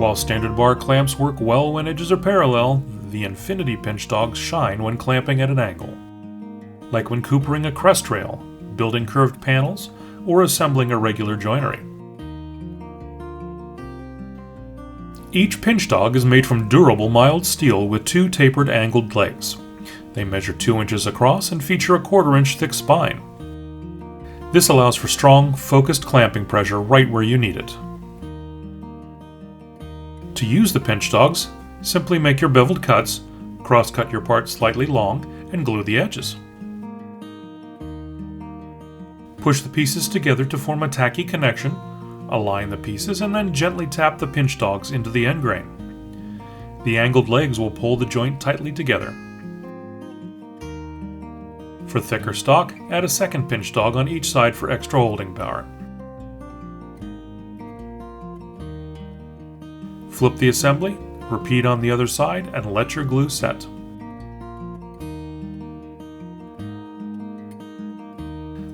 While standard bar clamps work well when edges are parallel, the infinity pinch dogs shine when clamping at an angle. Like when coopering a crest rail, building curved panels, or assembling a regular joinery. Each pinch dog is made from durable mild steel with 2 tapered angled legs. They measure 2 inches across and feature a 1/4 inch thick spine. This allows for strong, focused clamping pressure right where you need it. To use the pinch dogs, simply make your beveled cuts, cross-cut your part slightly long, and glue the edges. Push the pieces together to form a tacky connection, align the pieces, and then gently tap the pinch dogs into the end grain. The angled legs will pull the joint tightly together. For thicker stock, add a second pinch dog on each side for extra holding power. Flip the assembly, repeat on the other side, and let your glue set.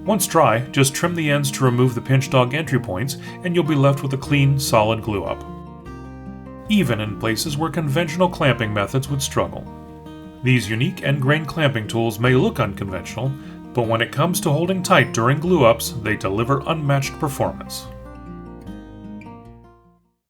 Once dry, just trim the ends to remove the pinch dog entry points, and you'll be left with a clean, solid glue up. Even in places where conventional clamping methods would struggle. These unique end grain clamping tools may look unconventional, but when it comes to holding tight during glue ups, they deliver unmatched performance.